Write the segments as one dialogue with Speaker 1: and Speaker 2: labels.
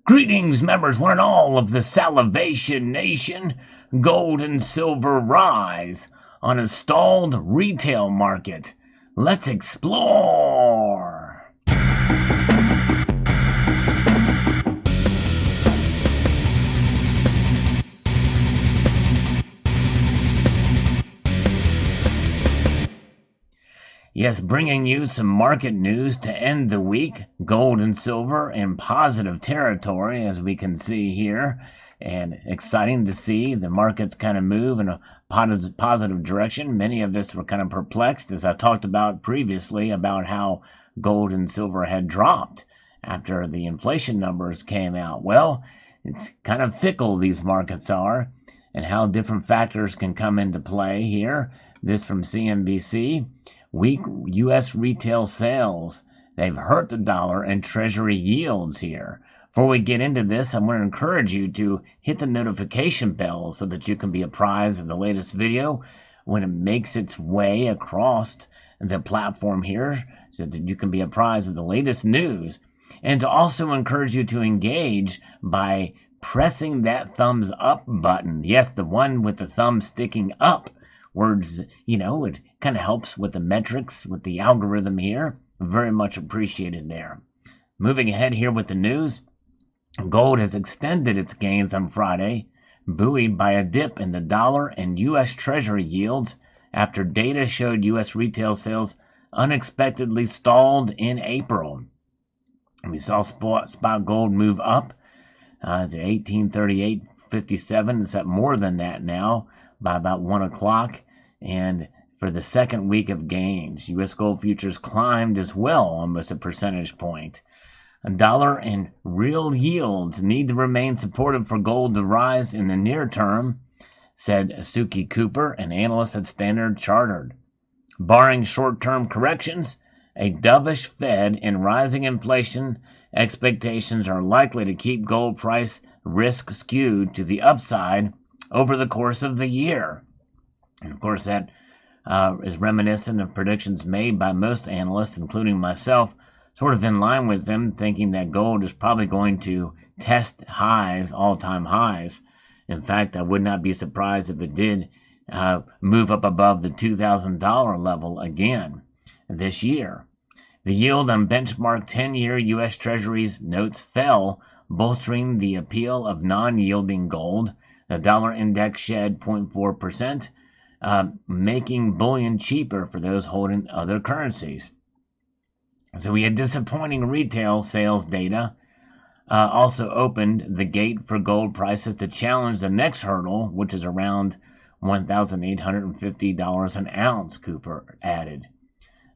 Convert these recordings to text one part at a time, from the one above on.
Speaker 1: Greetings, members, one and all of the Salivation Nation. Gold and silver rise on a stalled retail market. Let's explore. Yes, bringing you some market news to end the week. Gold and silver in positive territory, as we can see here. And exciting to see the markets kind of move in a positive direction. Many of us were kind of perplexed, as I talked about previously, about how gold and silver had dropped after the inflation numbers came out. Well, it's kind of fickle, these markets are, and how different factors can come into play here. This from CNBC. Weak U.S. retail sales, they've hurt the dollar and treasury yields here. Before we get into this, I want to encourage you to hit the notification bell so that you can be apprised of the latest video when it makes its way across the platform here, so that you can be apprised of the latest news. And to also encourage you to engage by pressing that thumbs up button. Yes, the one with the thumb sticking up. Words, it kind of helps with the metrics, with the algorithm here. Very much appreciated there. Moving ahead here with the news. Gold has extended its gains on Friday, buoyed by a dip in the dollar and U.S. Treasury yields after data showed U.S. retail sales unexpectedly stalled in April. We saw spot gold move up to 1838.57. It's up more than that now by about 1 o'clock. And for the second week of gains, U.S. gold futures climbed as well, almost a percentage point. A dollar and real yields need to remain supportive for gold to rise in the near term, said Suki Cooper, an analyst at Standard Chartered. Barring short-term corrections, a dovish Fed and rising inflation expectations are likely to keep gold price risk skewed to the upside over the course of the year. And of course, that is reminiscent of predictions made by most analysts, including myself, sort of in line with them, thinking that gold is probably going to test highs, all-time highs. In fact, I would not be surprised if it did move up above the $2,000 level again this year. The yield on benchmark 10-year U.S. Treasuries notes fell, bolstering the appeal of non-yielding gold. The dollar index shed 0.4%. Making bullion cheaper for those holding other currencies. So we had disappointing retail sales data. Also opened the gate for gold prices to challenge the next hurdle, which is around $1,850 an ounce, Cooper added.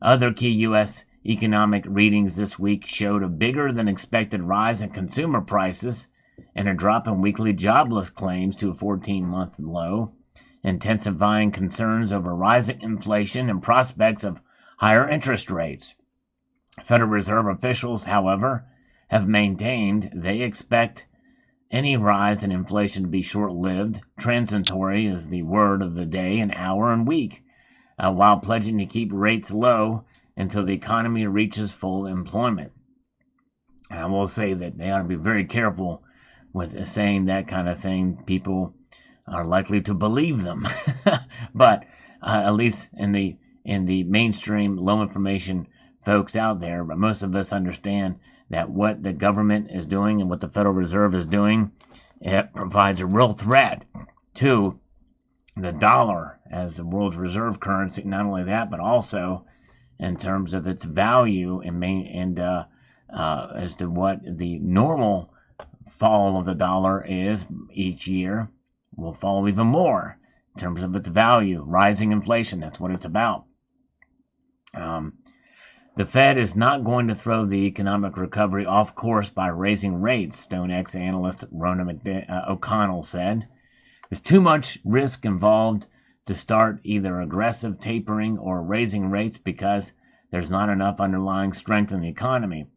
Speaker 1: Other key U.S. economic readings this week showed a bigger than expected rise in consumer prices and a drop in weekly jobless claims to a 14-month low, intensifying concerns over rising inflation and prospects of higher interest rates. Federal Reserve officials, however, have maintained they expect any rise in inflation to be short-lived. Transitory is the word of the day, an hour and week, while pledging to keep rates low until the economy reaches full employment. I will say that they ought to be very careful with saying that kind of thing. People are likely to believe them. But at least in the mainstream low information folks out there, but most of us understand that what the government is doing and what the Federal Reserve is doing, it provides a real threat to the dollar as the world's reserve currency. Not only that, but also in terms of its value and as to what the normal fall of the dollar is each year, will fall even more in terms of its value. Rising inflation, that's what it's about. The Fed is not going to throw the economic recovery off course by raising rates, StoneX analyst Rona O'Connell said. There's too much risk involved to start either aggressive tapering or raising rates because there's not enough underlying strength in the economy.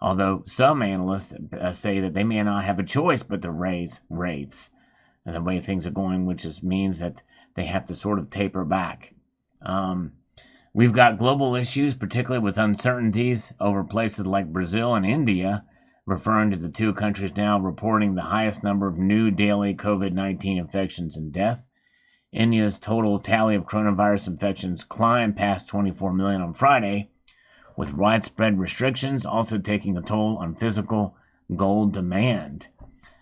Speaker 1: Although some analysts say that they may not have a choice but to raise rates and the way things are going, which means that they have to sort of taper back. We've got global issues, particularly with uncertainties over places like Brazil and India, referring to the two countries now reporting the highest number of new daily COVID-19 infections and death. India's total tally of coronavirus infections climbed past 24 million on Friday, with widespread restrictions also taking a toll on physical gold demand.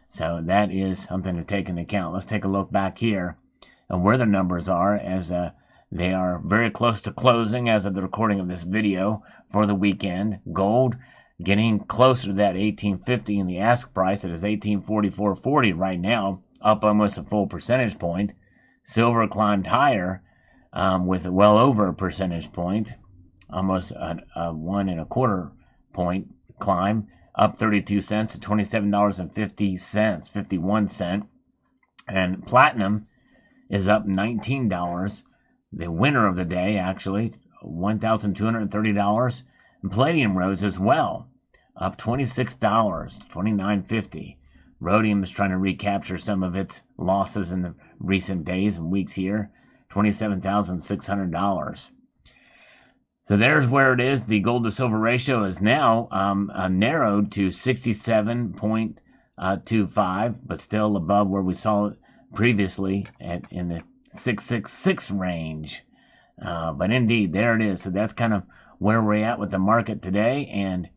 Speaker 1: So that is something to take into account. Let's take a look back here and where the numbers are, as they are very close to closing as of the recording of this video for the weekend. Gold getting closer to that 1850 in the ask price. It is 1844.40 right now, up almost a full percentage point. Silver climbed higher with well over a percentage point, almost a 1.25 point climb, up 32 cents to $27.50, 51 cents. And platinum is up $19, the winner of the day, actually, $1,230. And palladium rose as well, up $26, $29.50. Rhodium is trying to recapture some of its losses in the recent days and weeks here, $27,600. So there's where it is. The gold to silver ratio is now narrowed to 67.25, but still above where we saw it previously in the 666 range. But indeed, there it is. So that's kind of where we're at with the market today. And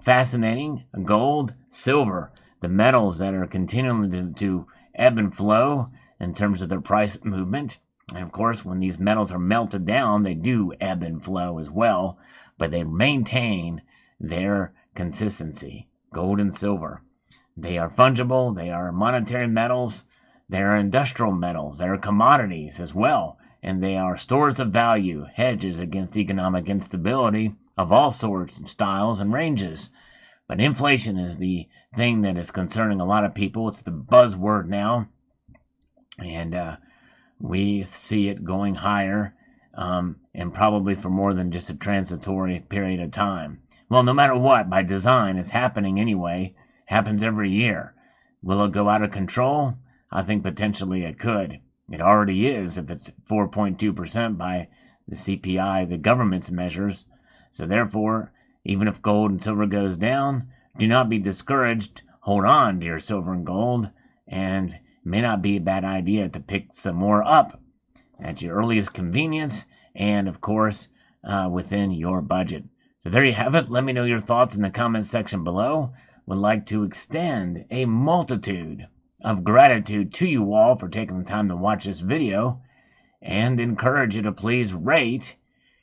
Speaker 1: fascinating, gold, silver, the metals that are continuing to ebb and flow in terms of their price movement. And of course, when these metals are melted down, they do ebb and flow as well, but they maintain their consistency. Gold and silver. They are fungible, they are monetary metals, they are industrial metals, they are commodities as well, and they are stores of value, hedges against economic instability of all sorts and styles and ranges. But inflation is the thing that is concerning a lot of people. It's the buzzword now, and we see it going higher, and probably for more than just a transitory period of time. Well, no matter what, by design, it's happening anyway. Happens every year. Will it go out of control? I think potentially it could. It already is if it's 4.2% by the CPI, the government's measures. So therefore, even if gold and silver goes down, do not be discouraged. Hold on to your silver and gold, and it may not be a bad idea to pick some more up at your earliest convenience, and of course, within your budget. So there you have it. Let me know your thoughts in the comment section below. Would like to extend a multitude of gratitude to you all for taking the time to watch this video, and encourage you to please rate,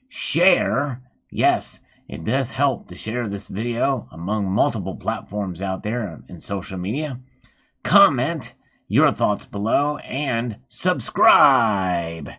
Speaker 1: share. Yes, it does help to share this video among multiple platforms out there in social media. Comment your thoughts below and subscribe.